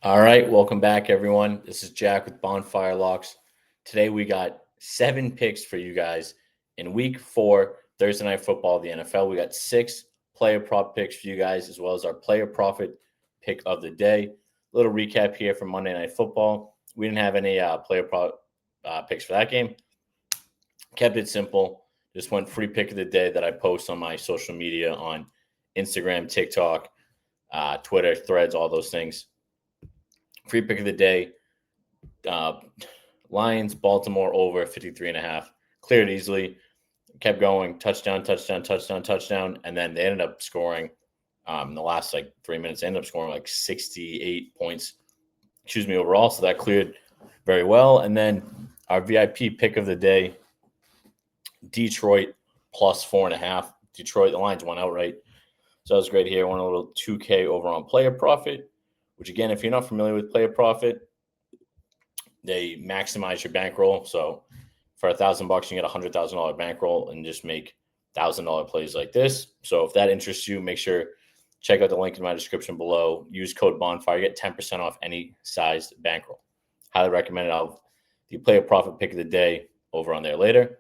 All right, welcome back, everyone. This is Jack with Bonfire Locks. Today we got 7 picks for you guys in Week 4 Thursday Night Football of the NFL. We got 6 player prop picks for you guys, as well as our player profit pick of the day. A little recap here from Monday Night Football. We didn't have any player prop picks for that game. Kept it simple. Just went free pick of the day that I post on my social media on Instagram, TikTok, Twitter, Threads, all those things. Free pick of the day. Lions, Baltimore over 53.5. Cleared easily. Kept going. Touchdown. And then they ended up scoring in the last 3 minutes. They ended up scoring 68 points, overall. So that cleared very well. And then our VIP pick of the day, Detroit plus 4.5. Detroit, the Lions won outright. So that was great here. Won a little 2K over on player profit, which, again, if you're not familiar with player profit, they maximize your bankroll. So for $1,000, you get $100,000 bankroll and just make $1,000 plays like this. So if that interests you, make sure check out the link in my description below. Use code Bonfire, get 10% off any sized bankroll. Highly recommend it. I'll the player profit pick of the day over on there later.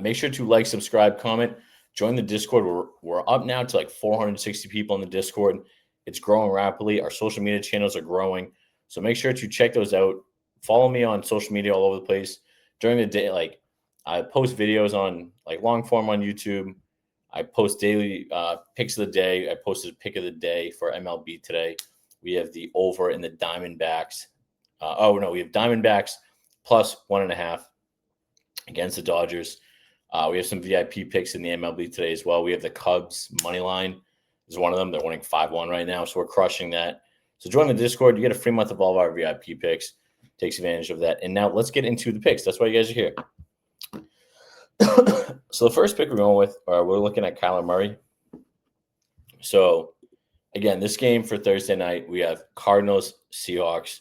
Make sure to like, subscribe, comment, join the Discord. We're up now to 460 people in the Discord. It's growing rapidly. Our social media channels are growing. So make sure to check those out. Follow me on social media all over the place. During the day, I post videos on long form on YouTube. I post daily picks of the day. I posted a pick of the day for MLB today. We have the over in the Diamondbacks. We have Diamondbacks plus 1.5 against the Dodgers. We have some VIP picks in the MLB today as well. We have the Cubs money line is one of them. They're winning 5-1 right now, so we're crushing that. So join the Discord. You get a free month of all of our VIP picks. Takes advantage of that. And now let's get into the picks. That's why you guys are here. So the first pick we're going with, we're looking at Kyler Murray. So, again, this game for Thursday night, we have Cardinals, Seahawks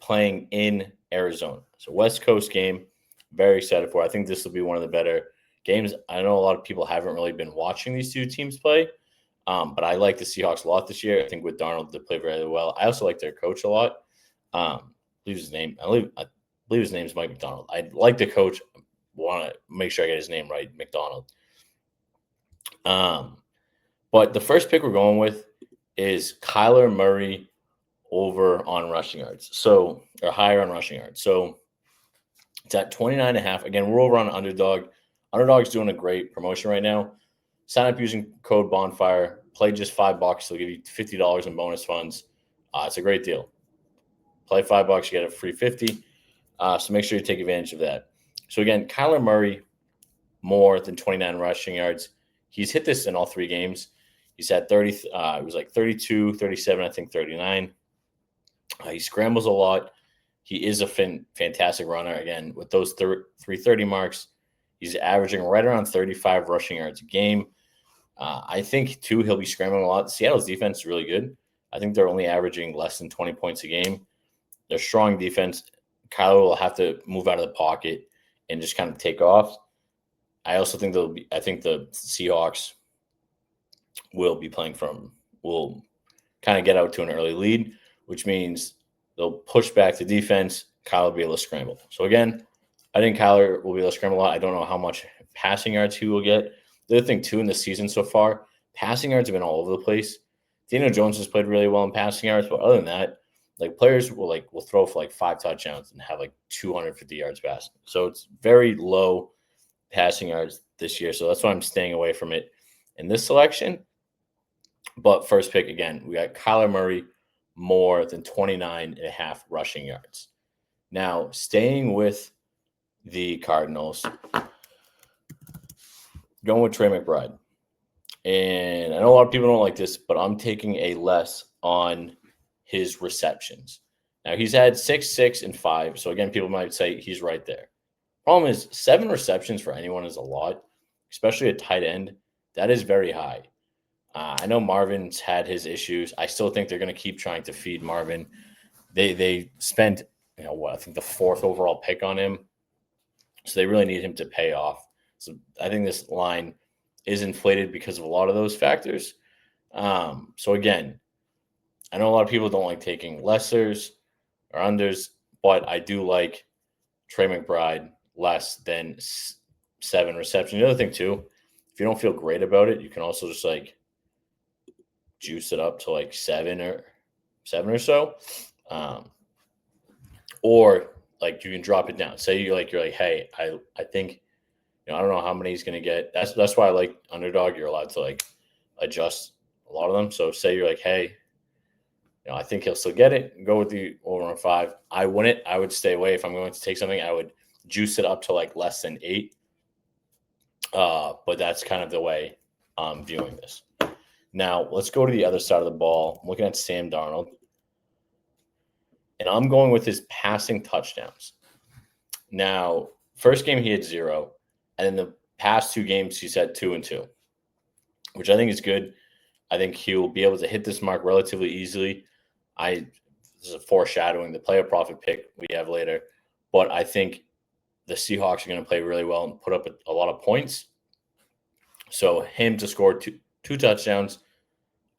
playing in Arizona. So West Coast game. Very excited for it. I think this will be one of the better games. I know a lot of people haven't really been watching these two teams play, but I like the Seahawks a lot this year. I think with Darnold, they play very well. I also like their coach a lot. I believe his name is Mike McDonald. I like the coach. Want to make sure I get his name right, McDonald. But the first pick we're going with is Kyler Murray over on rushing yards. Or higher on rushing yards. So it's at 29.5. Again, we're over on Underdog. Underdog's doing a great promotion right now. Sign up using code Bonfire. Play just $5. They'll give you $50 in bonus funds. It's a great deal. Play $5, you get a free 50. So make sure you take advantage of that. So again, Kyler Murray, more than 29 rushing yards. He's hit this in all 3 games. He's had 30. It was 32, 37, I think 39. He scrambles a lot. He is a fantastic runner. Again, with those 330 marks, he's averaging right around 35 rushing yards a game. I think, too, he'll be scrambling a lot. Seattle's defense is really good. I think they're only averaging less than 20 points a game. They're strong defense. Kyler will have to move out of the pocket and just kind of take off. I also think I think the Seahawks will kind of get out to an early lead, which means they'll push back the defense. Kyler will be able to scramble. So again, I think Kyler will be able to scramble a lot. I don't know how much passing yards he will get. The other thing, too, in the season so far, passing yards have been all over the place. Daniel Jones has played really well in passing yards, but other than that, players will throw for 5 touchdowns and have 250 yards passing. So it's very low passing yards this year. So that's why I'm staying away from it in this selection. But first pick, again, we got Kyler Murray more than 29.5 rushing yards. Now, staying with the Cardinals, going with Trey McBride. And I know a lot of people don't like this, but I'm taking a less on his receptions. Now, he's had 6, and 5. So, again, people might say he's right there. Problem is, 7 receptions for anyone is a lot, especially a tight end. That is very high. I know Marvin's had his issues. I still think they're going to keep trying to feed Marvin. They spent, I think the 4th overall pick on him. So they really need him to pay off. So I think this line is inflated because of a lot of those factors. So again, I know a lot of people don't like taking lessers or unders, but I do like Trey McBride less than 7 receptions. The other thing too, if you don't feel great about it, you can also just like juice it up to like 7 or so, or like you can drop it down. Say you're like, hey, I think, I don't know how many he's going to get. That's why I like Underdog. You're allowed to like adjust a lot of them. So say you're like, hey, I think he'll still get it. Go with the over on 5. I wouldn't. I would stay away. If I'm going to take something, I would juice it up to like less than 8. But that's kind of the way I'm viewing this. Now, let's go to the other side of the ball. I'm looking at Sam Darnold. And I'm going with his passing touchdowns. Now, first game he had 0. And in the past 2 games, he's had 2 and 2, which I think is good. I think he'll be able to hit this mark relatively easily. This is a foreshadowing the player profit pick we have later. But I think the Seahawks are going to play really well and put up a lot of points. So him to score two touchdowns,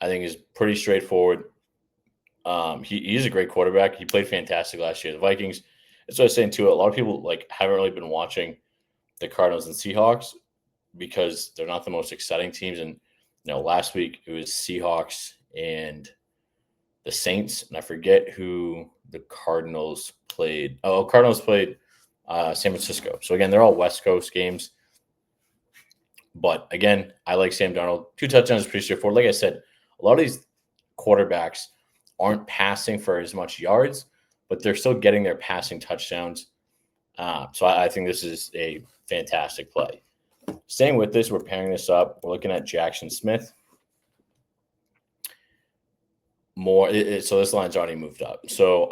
I think is pretty straightforward. He's a great quarterback. He played fantastic last year. The Vikings, that's what I was saying too. A lot of people like haven't really been watching the Cardinals and Seahawks because they're not the most exciting teams. And last week it was Seahawks and the Saints, and I forget who the Cardinals played. Oh, Cardinals played San Francisco. So again, they're all West Coast games. But again, I like Sam Darnold. 2 touchdowns is pretty straightforward. Like I said, a lot of these quarterbacks aren't passing for as much yards, but they're still getting their passing touchdowns. So I think this is a fantastic play. Staying with this, we're pairing this up. We're looking at Jackson Smith. So this line's already moved up. So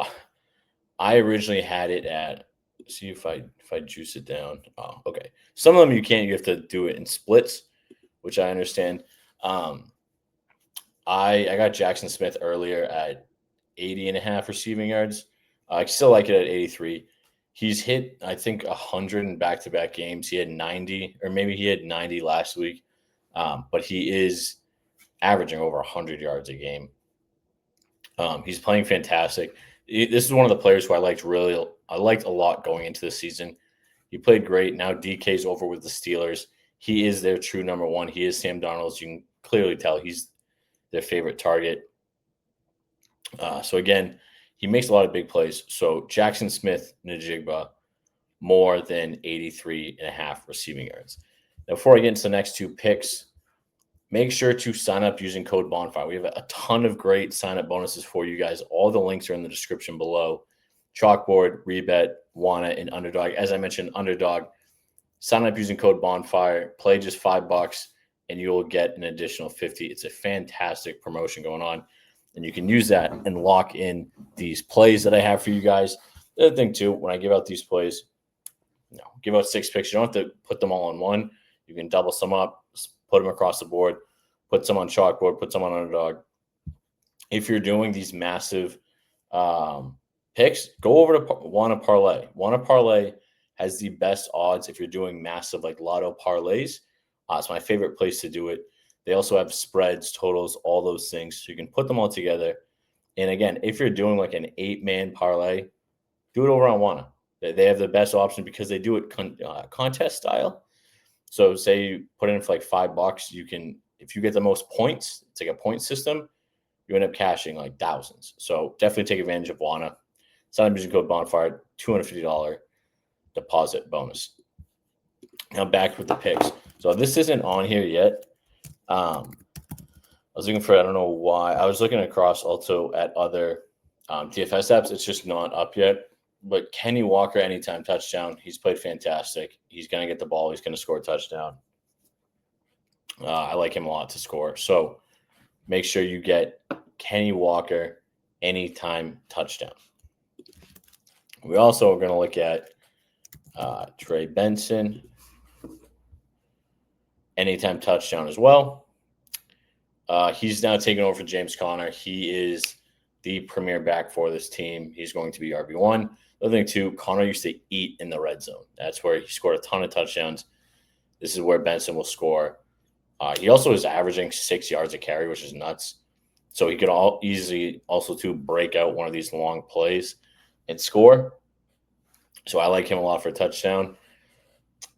I originally had it at, see if I juice it down. Oh, okay. Some of them you can't. You have to do it in splits, which I understand. I got Jackson Smith earlier at 80.5 receiving yards. I still like it at 83. He's hit, I think, 100 in back-to-back games. He had 90, or maybe he had 90 last week. But he is averaging over 100 yards a game. He's playing fantastic. This is one of the players who I liked a lot going into the season. He played great. Now DK's over with the Steelers. He is their true number 1. He is Sam Darnold's. You can clearly tell he's their favorite target. So again, he makes a lot of big plays. So Jackson Smith, Najigba, more than 83.5 receiving yards. Now, before I get into the next 2 picks, make sure to sign up using code Bonfire. We have a ton of great sign-up bonuses for you guys. All the links are in the description below. Chalkboard, ReBet, Wana, and Underdog. As I mentioned, Underdog, sign up using code Bonfire. Play just $5, and you will get an additional 50. It's a fantastic promotion going on, and you can use that and lock in these plays that I have for you guys. The other thing, too, when I give out these plays, give out 6 picks. You don't have to put them all in one. You can double some up, put them across the board, put some on Chalkboard, put some on Underdog. If you're doing these massive picks, go over to Wana Parlay. Wana Parlay has the best odds if you're doing massive like lotto parlays. It's my favorite place to do it. They also have spreads, totals, all those things. So you can put them all together. And again, if you're doing like an 8-man parlay, do it over on Wana. They have the best option because they do it contest style. So say you put in for like $5, you can, if you get the most points, it's like a point system, you end up cashing like thousands. So definitely take advantage of Wana. Sign up using code Bonfire, $250 deposit bonus. Now back with the picks. So this isn't on here yet. I was looking for, I don't know why. I was looking across also at other DFS apps. It's just not up yet. But Kenny Walker, anytime touchdown. He's played fantastic. He's going to get the ball. He's going to score a touchdown. I like him a lot to score. So make sure you get Kenny Walker anytime touchdown. We also are going to look at Trey Benson anytime touchdown as well. He's now taking over for James Conner. He is the premier back for this team. He's going to be RB1. The other thing, too, Conner used to eat in the red zone. That's where he scored a ton of touchdowns. This is where Benson will score. He also is averaging 6 yards a carry, which is nuts. So he could easily also to break out one of these long plays and score. So I like him a lot for a touchdown.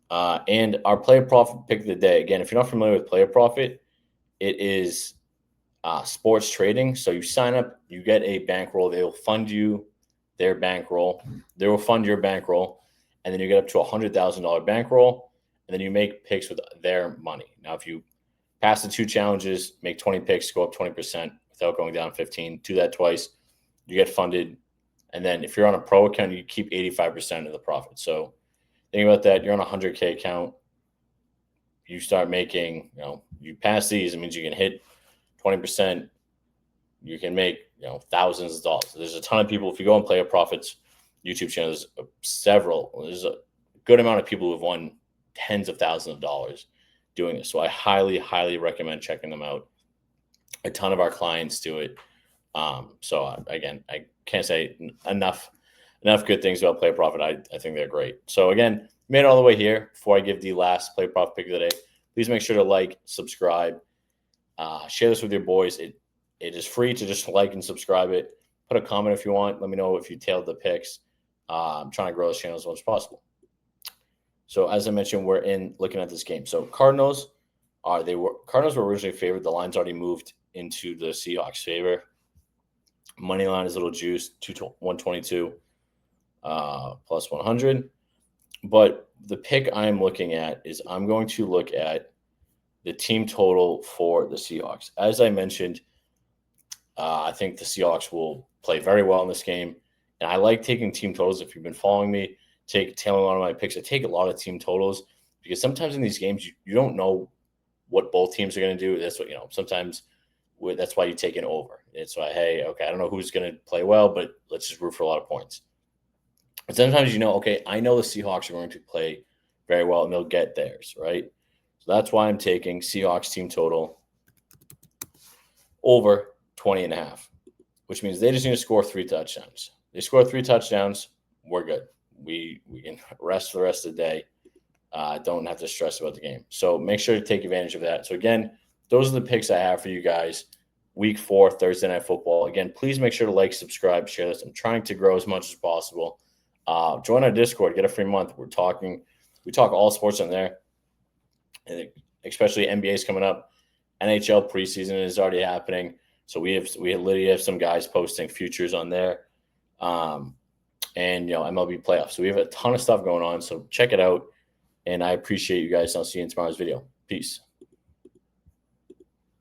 And our player profit pick of the day. Again, if you're not familiar with player profit, it is sports trading. So you sign up, you get a bankroll. They will fund you their bankroll. They will fund your bankroll, and then you get up to $100,000 bankroll, and then you make picks with their money. Now, if you pass the 2 challenges, make 20 picks, go up 20% without going down 15. Do that twice, you get funded. And then if you're on a pro account, you keep 85% of the profit. So think about that. You're on a 100K account. You start making, you pass these, it means you can hit 20%. You can make, thousands of dollars. There's a ton of people. If you go on Player Profits YouTube channel, there's a good amount of people who have won tens of thousands of dollars doing this. So I highly, highly recommend checking them out. A ton of our clients do it. So again, I can't say enough good things about Player Profit. I think they're great. So again, made it all the way here. Before I give the last Player Profit pick of the day, please make sure to like, subscribe, share this with your boys. It is free to just like and subscribe it. Put a comment if you want. Let me know if you tailed the picks. I'm trying to grow this channel as much as possible. So as I mentioned, we're looking at this game. So Cardinals were originally favored. The line's already moved into the Seahawks' favor. Money line is a little juiced, 122 plus 100. But the pick I'm looking at is I'm going to look at the team total for the Seahawks. As I mentioned, I think the Seahawks will play very well in this game. And I like taking team totals. If you've been following me, tailing a lot of my picks, I take a lot of team totals because sometimes in these games, you don't know what both teams are going to do. That's what, sometimes that's why you take an over. It's why, hey, okay, I don't know who's going to play well, but let's just root for a lot of points. But sometimes, okay, I know the Seahawks are going to play very well and they'll get theirs, right? So that's why I'm taking Seahawks team total over 20.5, which means they just need to score 3 touchdowns. They score 3 touchdowns, we're good. We can rest for the rest of the day. Don't have to stress about the game. So make sure to take advantage of that. So again, those are the picks I have for you guys. Week 4, Thursday Night Football. Again, please make sure to like, subscribe, share this. I'm trying to grow as much as possible. Join our Discord. Get a free month. We talk all sports on there, and especially NBA is coming up. NHL preseason is already happening. So we literally have some guys posting futures on there, and MLB playoffs. So we have a ton of stuff going on. So check it out, and I appreciate you guys. I'll see you in tomorrow's video. Peace.